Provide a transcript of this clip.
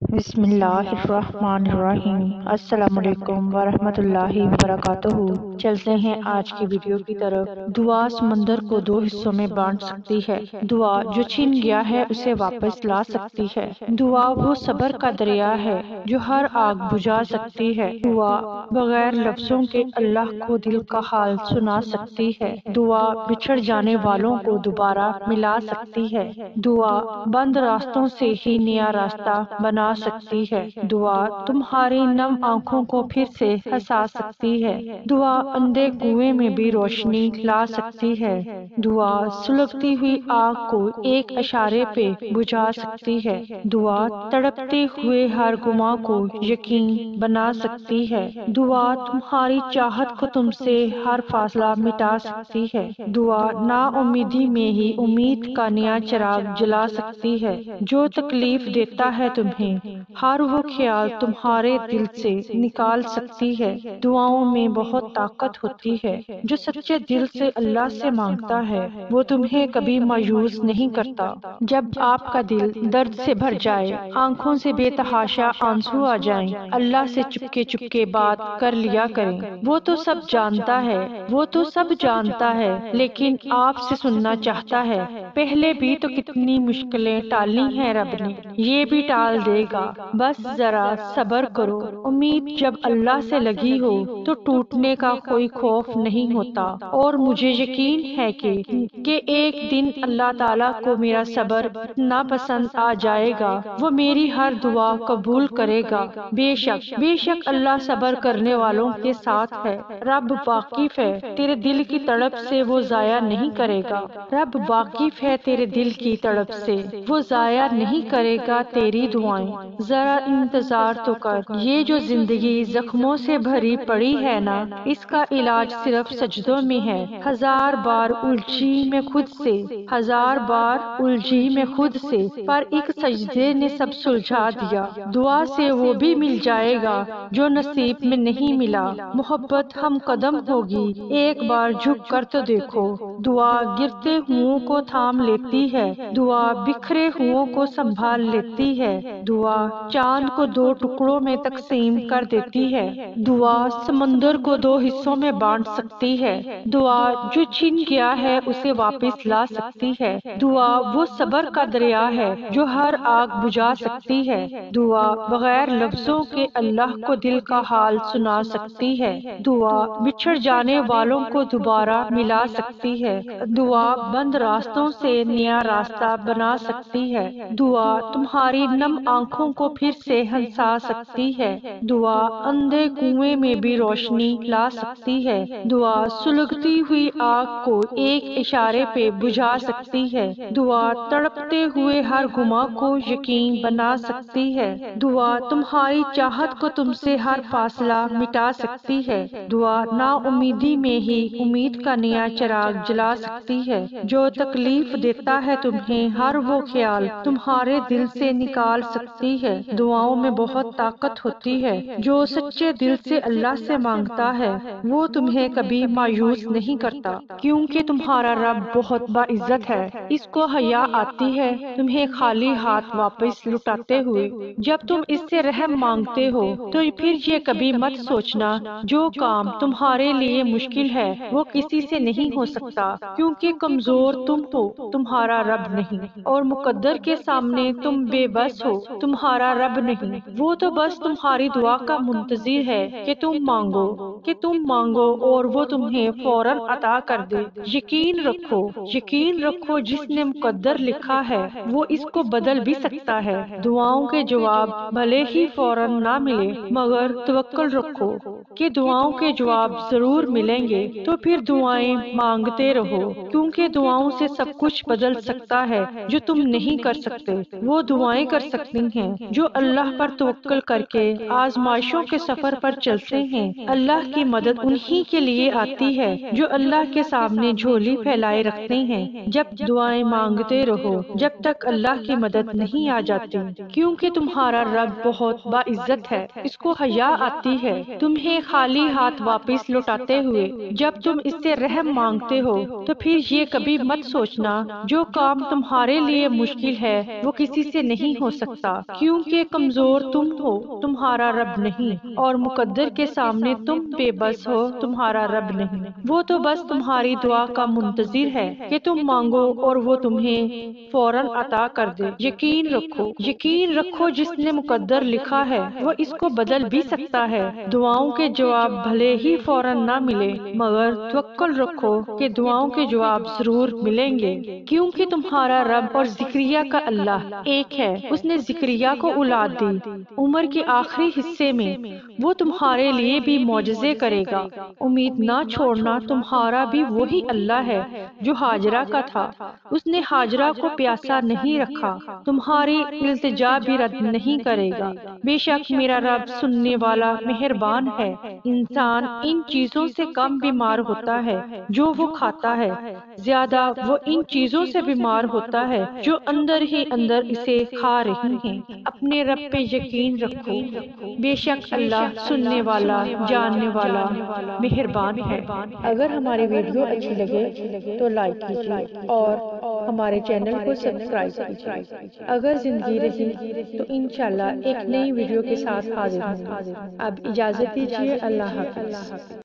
بسم اللہ الرحمن الرحیم۔ السلام علیکم ورحمۃ اللہ وبرکاتہ۔ چلتے ہیں آج کی ویڈیو کی طرف۔ دعا سمندر کو دو حصوں میں بانٹ سکتی ہے۔ دعا جو چھن گیا ہے اسے واپس لا سکتی ہے۔ دعا وہ صبر کا دریا ہے جو ہر آگ بجھا سکتی ہے۔ دعا بغیر لفظوں کے اللہ کو دل کا حال سنا سکتی ہے۔ دعا بچھڑ جانے والوں کو دوبارہ ملا سکتی ہے۔ دعا بند راستوں سے ہی نیا راستہ بنا سکتی ہے۔ دعا تمہاری نم آنکھوں کو پھر سے ہنسا سکتی ہے۔ دعا اندھے کنویں میں بھی روشنی لا سکتی ہے۔ دعا سلگتی ہوئی آگ کو ایک اشارے پہ بجھا سکتی ہے۔ دعا تڑپتے ہوئے ہر گماں کو یقین بنا سکتی ہے۔ دعا تمہاری چاہت کو تم سے ہر فاصلہ مٹا سکتی ہے۔ دعا نا امیدی میں ہی امید کا نیا چراغ جلا سکتی ہے۔ جو تکلیف دیتا ہے تمہیں ہر وہ خیال تمہارے دل سے نکال سکتی ہے۔ دعاؤں میں بہت طاقت ہوتی ہے۔ جو سچے دل سے اللہ سے مانگتا ہے وہ تمہیں کبھی مایوس نہیں کرتا۔ جب آپ کا دل درد سے بھر جائے، آنکھوں سے بے تحاشا آنسو آ جائیں، اللہ سے چپکے چپکے بات کر لیا کریں۔ وہ تو سب جانتا ہے، وہ تو سب جانتا ہے، لیکن آپ سے سننا چاہتا ہے۔ پہلے بھی تو کتنی مشکلیں ٹالی ہیں رب نے، یہ بھی ٹال دے گا، بس ذرا صبر کرو۔ امید جب اللہ سے لگی ہو تو ٹوٹنے کا کوئی خوف نہیں ہوتا، اور مجھے یقین ہے کہ ایک دن اللہ تعالیٰ کو میرا صبر ناپسند آ جائے گا، وہ میری ہر دعا قبول کرے گا۔ بے شک اللہ صبر کرنے والوں کے ساتھ ہے۔ رب واقف ہے تیرے دل کی تڑپ سے، وہ ضائع نہیں کرے گا۔ رب واقف ہے تیرے دل کی تڑپ سے، وہ ضائع نہیں کرے گا تیری دعائیں۔ ذرا انتظار تو کر، یہ جو زندگی زخموں سے بھری پڑی ہے نا، اس کا علاج صرف سجدوں میں ہے۔ ہزار بار الجھی میں خود سے، ہزار بار الجھی میں خود سے، پر ایک سجدے نے سب سلجھا دیا۔ دعا سے وہ بھی مل جائے گا جو نصیب میں نہیں ملا۔ محبت ہم قدم ہوگی، ایک بار جھک کر تو دیکھو۔ دعا گرتے ہوں کو تھام لیتی ہے، دعا بکھرے ہوں کو سنبھال لیتی ہے، دعا چاند کو دو ٹکڑوں میں تقسیم کر دیتی ہے، دعا سمندر کو دو حصوں میں بانٹ سکتی ہے، دعا جو چھن گیا ہے اسے واپس لا سکتی ہے، دعا وہ صبر کا دریا ہے جو ہر آگ بجھا سکتی ہے، دعا بغیر لفظوں کے اللہ کو دل کا حال سنا سکتی ہے، دعا بچھڑ جانے والوں کو دوبارہ ملا سکتی ہے، دعا بند راستوں سے نیا راستہ بنا سکتی ہے، دعا تمہاری نم آنکھوں کو پھر سے ہنسا سکتی ہے، دعا اندھے کنویں میں بھی روشنی لا سکتی ہے، دعا سلگتی ہوئی آگ کو ایک اشارے پہ بجھا سکتی ہے، دعا تڑپتے ہوئے ہر گماں کو یقین بنا سکتی ہے، دعا تمہاری چاہت کو تم سے ہر فاصلہ مٹا سکتی ہے، دعا نا امیدی میں ہی امید کا نیا چراغ جلا سکتی ہے، جو تکلیف دیتا ہے تمہیں ہر وہ خیال تمہارے دل سے نکال سکتی ہے۔ دعاؤں میں بہت طاقت ہوتی ہے۔ جو سچے دل سے اللہ سے مانگتا ہے وہ تمہیں کبھی مایوس نہیں کرتا، کیونکہ تمہارا رب بہت باعزت ہے۔ اس کو حیا آتی ہے تمہیں خالی ہاتھ واپس لوٹاتے ہوئے۔ جب تم اس سے رحم مانگتے ہو تو پھر یہ کبھی مت سوچنا جو کام تمہارے لیے مشکل ہے وہ کسی سے نہیں ہو سکتا، کیونکہ کمزور تم ہو، تمہارا رب نہیں، اور مقدر کے سامنے تم بے بس ہو، تمہارا رب نہیں۔ وہ تو بس تمہاری دعا کا منتظر ہے کہ تم مانگو اور وہ تمہیں فوراً عطا کر دے۔ یقین رکھو جس نے مقدر لکھا ہے وہ اس کو بدل بھی سکتا ہے۔ دعاؤں کے جواب بھلے ہی فوراً نہ ملے، مگر توکل رکھو کہ دعاؤں کے جواب ضرور ملیں گے، تو پھر دعائیں مانگتے رہو، کیونکہ دعاؤں سے سب کچھ بدل سکتا ہے۔ جو تم نہیں کر سکتے وہ دعائیں کر سکتی ہیں۔ جو اللہ پر توکل کر کے آزمائشوں کے سفر پر چلتے ہیں، اللہ کی مدد انہی کے لیے آتی ہے جو اللہ کے سامنے جھولی پھیلائے رکھتے ہیں جب دعائیں مانگتے رہو جب تک اللہ کی مدد نہیں آ جاتی، کیونکہ تمہارا رب بہت باعزت ہے، اس کو حیا آتی ہے تمہیں خالی ہاتھ واپس لوٹاتے ہوئے۔ جب تم اس سے رحم مانگتے ہو تو پھر یہ کبھی مت سوچنا جو کام تمہارے لیے مشکل ہے وہ کسی سے نہیں ہو سکتا، کیونکہ کمزور تم ہو، تمہارا رب نہیں، اور مقدر کے سامنے تم بے بس ہو، تمہارا رب نہیں۔ وہ تو بس تمہاری دعا کا منتظر ہے کہ تم مانگو اور وہ تمہیں فوراً عطا کر دے۔ یقین رکھو جس نے مقدر لکھا ہے وہ اس کو بدل بھی سکتا ہے۔ دعاؤں کے جواب بھلے ہی فوراً نہ ملے مگر توکل رکھو کہ دعاؤں کے جواب ضرور ملیں گے، کیونکہ تمہارا رب اور زکریا کا اللہ ایک ہے۔ اس نے زکریا کو اولاد دی، عمر کے آخری حصے میں وہ تمہارے لیے بھی معجزے کرے گا۔ امید نہ چھوڑنا، تمہارا بھی وہی اللہ ہے جو ہاجرہ کا تھا، اس نے ہاجرہ کو پیاسا نہیں رکھا، تمہاری التجا بھی رد نہیں کرے گا۔ بے شک میرا رب سننے والا مہربان ہے۔ انسان ان چیزوں سے کم بیمار ہوتا ہے جو وہ کھاتا ہے، زیادہ وہ ان چیزوں سے بیمار ہوتا ہے جو اندر ہی اندر اسے کھا رہی ہیں۔ اپنے رب پہ یقین رکھو، بے شک اللہ سننے والا، جاننے والا، مہربان ہے۔ اگر ہماری ویڈیو اچھی لگے تو لائک کیجیے اور ہمارے چینل کو سبسکرائب کیجیے۔ اگر زندگی رہی تو انشاءاللہ ایک نئی ویڈیو کے ساتھ حاضر ہوں گے۔ اب اجازت دیجیے، اللہ حافظ۔